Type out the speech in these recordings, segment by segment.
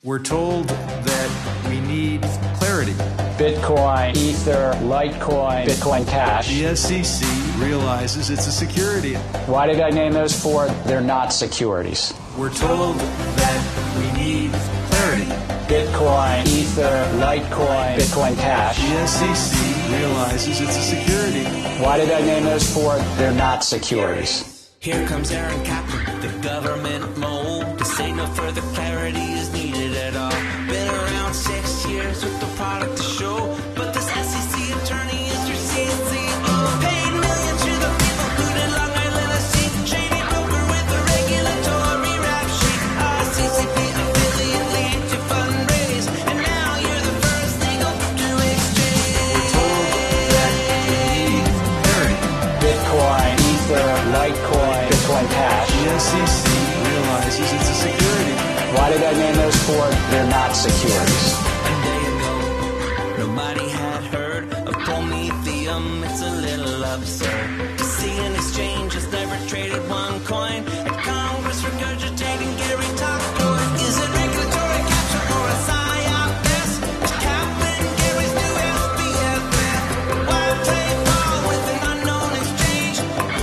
We're told that we need clarity. Bitcoin, Ether, Litecoin, Bitcoin Cash. The SEC realizes it's a security. Why did I name those four? They're not securities. We're told that we need clarity. Bitcoin, Ether, Litecoin, Bitcoin Cash. The SEC realizes it's a security. Why did I name those four? They're not securities. Here comes Aaron Kaplan, the government mole, to say no further clarity is needed at all. Been around 6 years with the product to show, but this SEC attorney is your CCO. Paid millions to the people who did Long Island a seat, shady broker with a regulatory rap sheet. CCP affiliate lead to fundraise, and now you're the first legal to exchange. We're told that we need clarity. Bitcoin, Ether, Litecoin, Bitcoin Cash. The SEC realizes it's a security. Why did I name those four? They're not securities. A day ago, nobody had heard of Prometheum. It's a little absurd to see an exchange has never traded one coin. At Congress regurgitating Gary Taco. Is it regulatory capture or a psyop mess? Is Kaplan Gary's new SBF? Why play ball with an unknown exchange?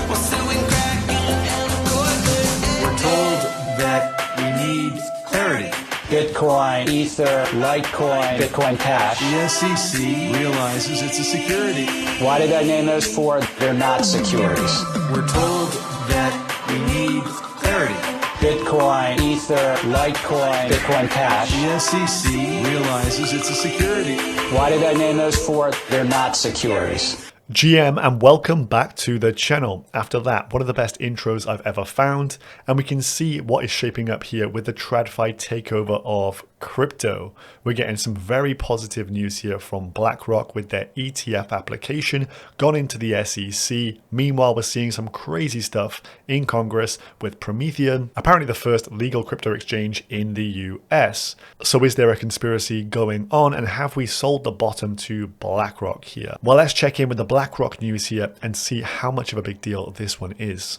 While suing Kraken and Coinbase. We're told that we need clarity. Bitcoin, Ether, Litecoin, Bitcoin Cash. The SEC realizes it's a security. Why did I name those four? They're not securities. We're told that we need clarity. Bitcoin, Ether, Litecoin, Bitcoin Cash. The SEC realizes it's a security. Why did I name those four? They're not securities. GM, and welcome back to the channel. After that, one of the best intros I've ever found, and we can see what is shaping up here with the TradFi takeover of crypto. We're getting some very positive news here from BlackRock with their ETF application gone into the SEC. Meanwhile, we're seeing some crazy stuff in Congress with Prometheum, apparently the first legal crypto exchange in the US. So is there a conspiracy going on, and have we sold the bottom to BlackRock here? Well, let's check in with the BlackRock news here and see how much of a big deal this one is.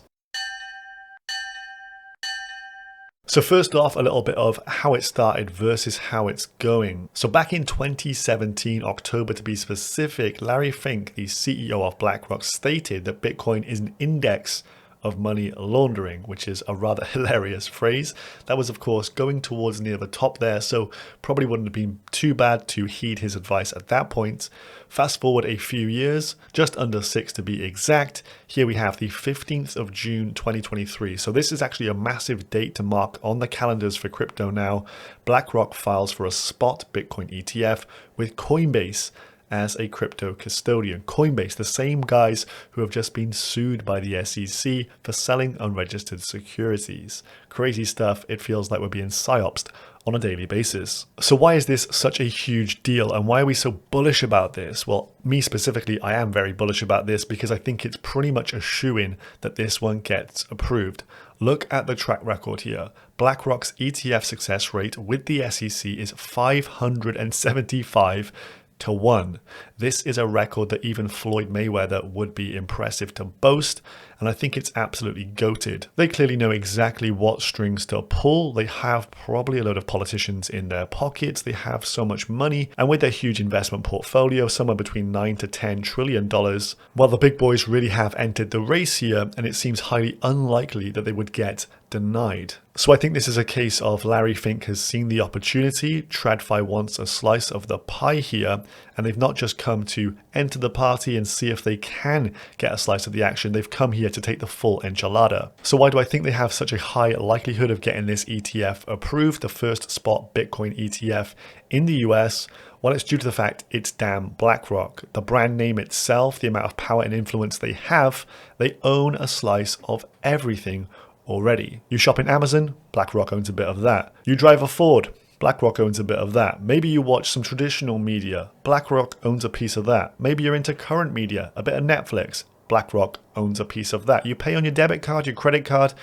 So first off, a little bit of how it started versus how it's going. So back in 2017, October to be specific, Larry Fink, the CEO of BlackRock, stated that Bitcoin is an index of money laundering, which is a rather hilarious phrase. That was, of course, going towards near the top there, so probably wouldn't have been too bad to heed his advice at that point. Fast forward a few years, just under 6 to be exact. Here we have the 15th of June 2023. So this is actually a massive date to mark on the calendars for crypto now. BlackRock files for a spot Bitcoin ETF with Coinbase as a crypto custodian. Coinbase, the same guys who have just been sued by the SEC for selling unregistered securities. Crazy stuff. It feels like we're being psyopsed on a daily basis. So why is this such a huge deal, and why are we so bullish about this? Well, me specifically, I am very bullish about this because I think it's pretty much a shoo-in that this one gets approved. Look at the track record here. BlackRock's ETF success rate with the SEC is 575 to 1. This is a record that even Floyd Mayweather would be impressive to boast, and I think it's absolutely goated. They clearly know exactly what strings to pull. They have probably a load of politicians in their pockets. They have so much money, and with their huge investment portfolio, somewhere between $9 to $10 trillion, well, the big boys really have entered the race here, and it seems highly unlikely that they would get denied. So I think this is a case of Larry Fink has seen the opportunity. TradFi wants a slice of the pie here, and they've not just come to enter the party and see if they can get a slice of the action. They've come here to take the full enchilada. So why do I think they have such a high likelihood of getting this ETF approved, the first spot Bitcoin ETF in the US? Well, it's due to the fact it's damn BlackRock. The brand name itself, the amount of power and influence they have, they own a slice of everything already. You shop in Amazon, BlackRock owns a bit of that. You drive a Ford, BlackRock owns a bit of that. Maybe you watch some traditional media, BlackRock owns a piece of that. Maybe you're into current media, a bit of Netflix, BlackRock owns a piece of that. You pay on your debit card, your credit card,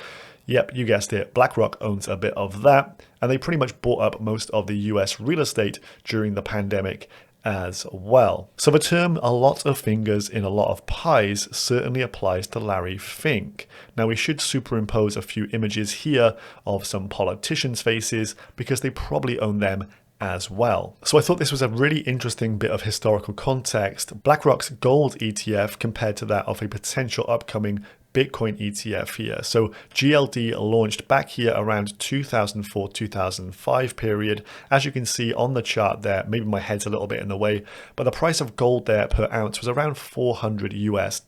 yep, you guessed it, BlackRock owns a bit of that. And they pretty much bought up most of the US real estate during the pandemic as well. So the term "a lot of fingers in a lot of pies" certainly applies to Larry Fink. Now we should superimpose a few images here of some politicians' faces because they probably own them as well. So I thought this was a really interesting bit of historical context. BlackRock's gold ETF compared to that of a potential upcoming Bitcoin ETF here. So GLD launched back here around 2004-2005 period. As you can see on the chart there, maybe my head's a little bit in the way, but the price of gold there per ounce was around $400 US.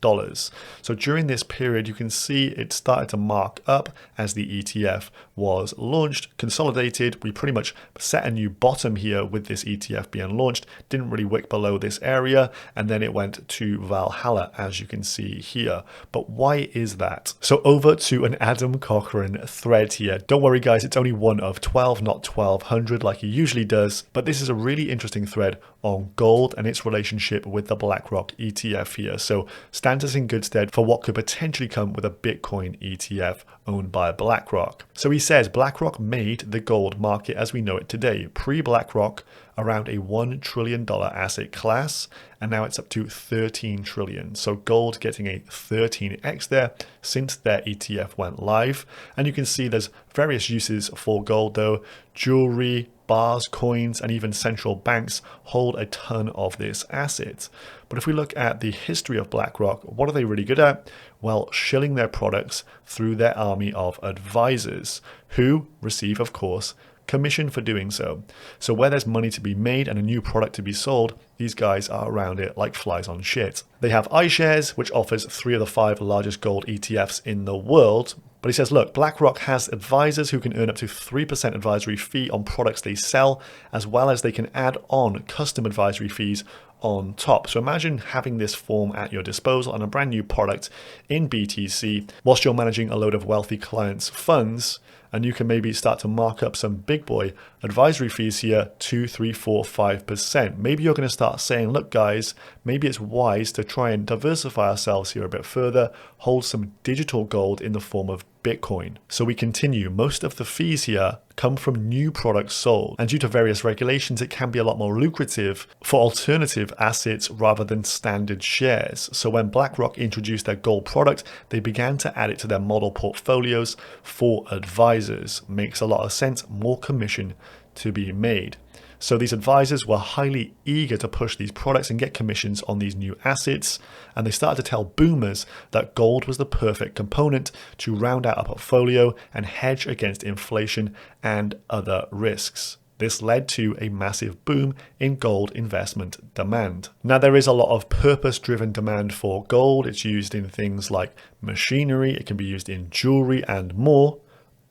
So during this period, you can see it started to mark up as the ETF was launched, consolidated. We pretty much set a new bottom here with this ETF being launched, didn't really wick below this area, and then it went to Valhalla, as you can see here. But why is that? So over to an Adam Cochran thread here. Don't worry guys, it's only one of 12, not 1200 like he usually does, but this is a really interesting thread on gold and its relationship with the BlackRock ETF here. So stands us in good stead for what could potentially come with a Bitcoin ETF owned by BlackRock. So he says BlackRock made the gold market as we know it today. Pre-BlackRock, around a $1 trillion asset class, and now it's up to 13 trillion. So gold getting a 13x there since their ETF went live. And you can see there's various uses for gold though. Jewelry, bars, coins, and even central banks hold a ton of this asset. But if we look at the history of BlackRock, what are they really good at? Well, shilling their products through their army of advisors who receive, of course, commission for doing so. So where there's money to be made and a new product to be sold, these guys are around it like flies on shit. They have iShares, which offers 3 of the 5 largest gold ETFs in the world. But he says, look, BlackRock has advisors who can earn up to 3% advisory fee on products they sell, as well as they can add on custom advisory fees on top. So imagine having this form at your disposal on a brand new product in BTC whilst you're managing a load of wealthy clients' funds, and you can maybe start to mark up some big boy advisory fees here, 2, 3, 4, 5%. Maybe you're going to start saying, look guys, maybe it's wise to try and diversify ourselves here a bit further, hold some digital gold in the form of Bitcoin. So we continue. Most of the fees here come from new products sold, and due to various regulations, it can be a lot more lucrative for alternative assets rather than standard shares. So when BlackRock introduced their gold product, they began to add it to their model portfolios for advisors. Makes a lot of sense, more commission to be made. So these advisors were highly eager to push these products and get commissions on these new assets, and they started to tell boomers that gold was the perfect component to round out a portfolio and hedge against inflation and other risks. This led to a massive boom in gold investment demand. Now there is a lot of purpose-driven demand for gold. It's used in things like machinery, it can be used in jewelry and more.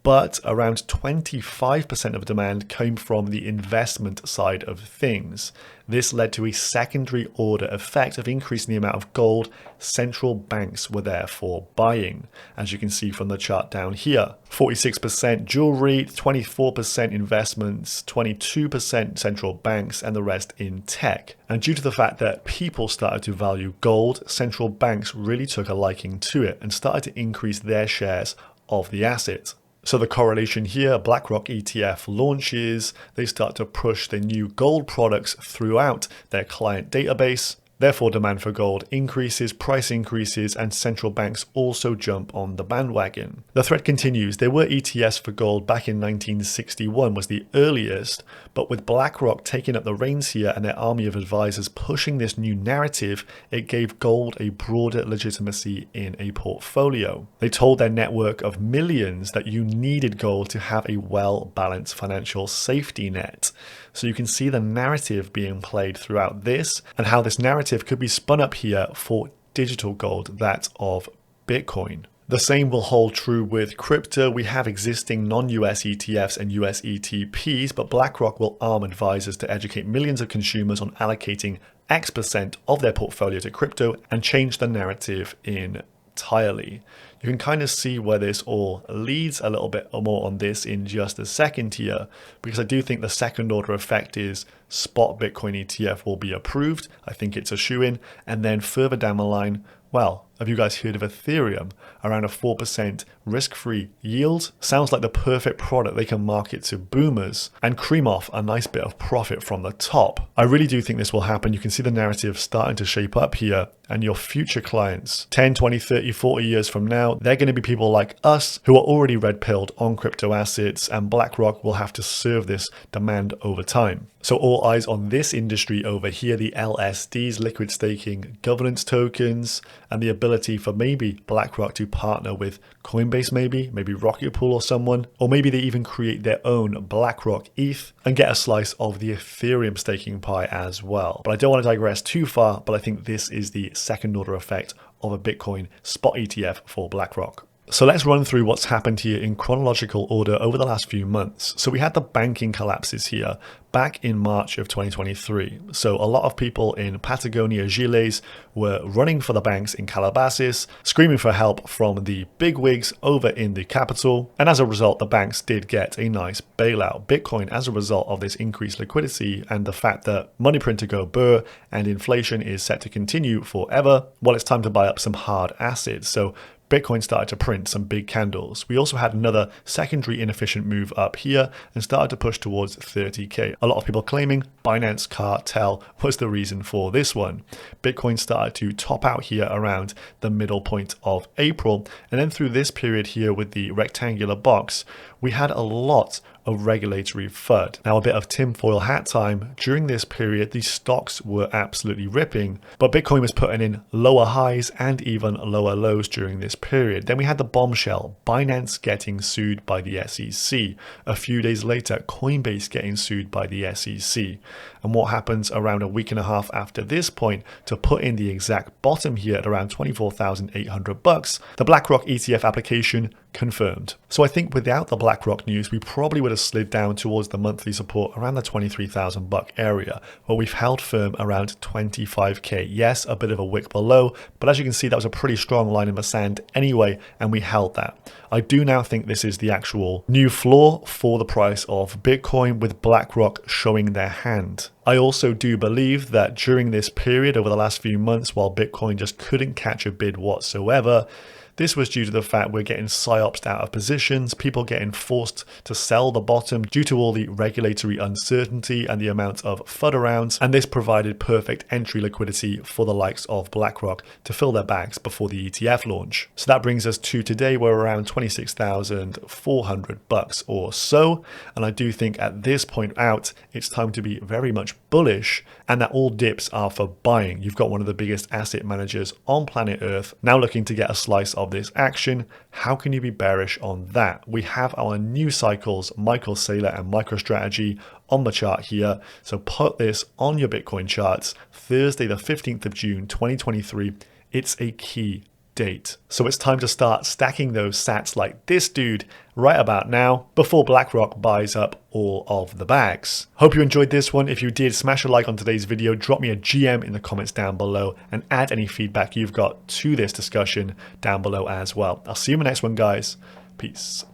But around 25% of demand came from the investment side of things. This led to a secondary order effect of increasing the amount of gold central banks were therefore buying. As you can see from the chart down here, 46% jewelry, 24% investments, 22% central banks, and the rest in tech. And due to the fact that people started to value gold, central banks really took a liking to it and started to increase their shares of the asset. So the correlation here, BlackRock ETF launches, they start to push their new gold products throughout their client database. Therefore, demand for gold increases, price increases, and central banks also jump on the bandwagon. The thread continues. There were ETFs for gold back in 1961 was the earliest, but with BlackRock taking up the reins here and their army of advisors pushing this new narrative, it gave gold a broader legitimacy in a portfolio. They told their network of millions that you needed gold to have a well-balanced financial safety net. So you can see the narrative being played throughout this and how this narrative could be spun up here for digital gold, that of Bitcoin. The same will hold true with crypto. We have existing non-US ETFs and US ETPs, but BlackRock will arm advisors to educate millions of consumers on allocating X% of their portfolio to crypto and change the narrative entirely. You can kind of see where this all leads. A little bit more on this in just a second here, because I do think the second order effect is spot Bitcoin ETF will be approved. I think it's a shoo-in. And then further down the line, well, Have you guys heard of Ethereum? Around a 4% risk-free yield? Sounds like the perfect product they can market to boomers and cream off a nice bit of profit from the top. I really do think this will happen. You can see the narrative starting to shape up here, and your future clients, 10, 20, 30, 40 years from now, they're going to be people like us who are already red-pilled on crypto assets, and BlackRock will have to serve this demand over time. So all eyes on this industry over here, the LSDs, liquid staking governance tokens, and the ability for maybe BlackRock to partner with Coinbase, maybe Rocket Pool or someone, or maybe they even create their own BlackRock ETH and get a slice of the Ethereum staking pie as well. But I don't want to digress too far, but I think this is the second order effect of a Bitcoin spot ETF for BlackRock. So let's run through what's happened here in chronological order over the last few months. So we had the banking collapses here back in March of 2023. So a lot of people in Patagonia, Giles, were running for the banks in Calabasas, screaming for help from the bigwigs over in the capital. And as a result, the banks did get a nice bailout. Bitcoin, as a result of this increased liquidity and the fact that money printer go burr and inflation is set to continue forever, well, it's time to buy up some hard assets. So Bitcoin started to print some big candles. We also had another secondary inefficient move up here and started to push towards 30K. A lot of people claiming Binance cartel was the reason for this one. Bitcoin started to top out here around the middle point of April. And then through this period here with the rectangular box, we had a lot of regulatory FUD. Now a bit of tinfoil hat time. During this period, these stocks were absolutely ripping, but Bitcoin was putting in lower highs and even lower lows during this period. Then we had the bombshell, Binance getting sued by the SEC. A few days later, Coinbase getting sued by the SEC. And what happens around a week and a half after this point to put in the exact bottom here at around $24,800, the BlackRock ETF application confirmed. So I think without the BlackRock news, we probably would have slid down towards the monthly support around the $23,000 area, but we've held firm around 25K. Yes, a bit of a wick below, but as you can see, that was a pretty strong line in the sand anyway, and we held that. I do now think this is the actual new floor for the price of Bitcoin, with BlackRock showing their hand. I also do believe that during this period over the last few months, while Bitcoin just couldn't catch a bid whatsoever, this was due to the fact we're getting psyopsed out of positions, people getting forced to sell the bottom due to all the regulatory uncertainty and the amount of FUD around, and this provided perfect entry liquidity for the likes of BlackRock to fill their bags before the ETF launch. So that brings us to today, we're around $26,400 or so, and I do think at this point out, it's time to be very much bullish, and that all dips are for buying. You've got one of the biggest asset managers on planet Earth now looking to get a slice of this action. How can you be bearish on that? We have our new cycles, Michael Saylor and MicroStrategy on the chart here. So put this on your Bitcoin charts, Thursday the 15th of June 2023. It's a key date. So it's time to start stacking those sats like this dude right about now before BlackRock buys up all of the bags. Hope you enjoyed this one. If you did, smash a like on today's video, drop me a GM in the comments down below, and add any feedback you've got to this discussion down below as well. I'll see you in the next one, guys. Peace.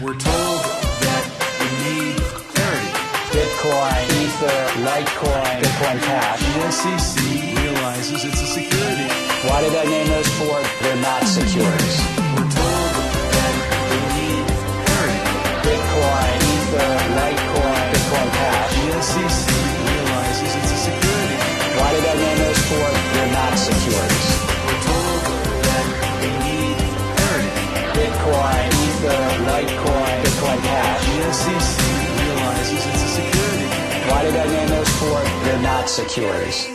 We're told that we need clarity. Bitcoin, Ether, Litecoin, Bitcoin Cash. The SEC realizes it's a security. Why did I name those four? They're not securities. We're told that we need clarity. Bitcoin, Ether, Litecoin, Bitcoin Cash. The SEC realizes it's a security. Why did I name those four? They're not securities. We're told that we need clarity. Bitcoin, Ether, Litecoin, Bitcoin Cash. The SEC realizes it's a security. Why did I name those four? They're not securities.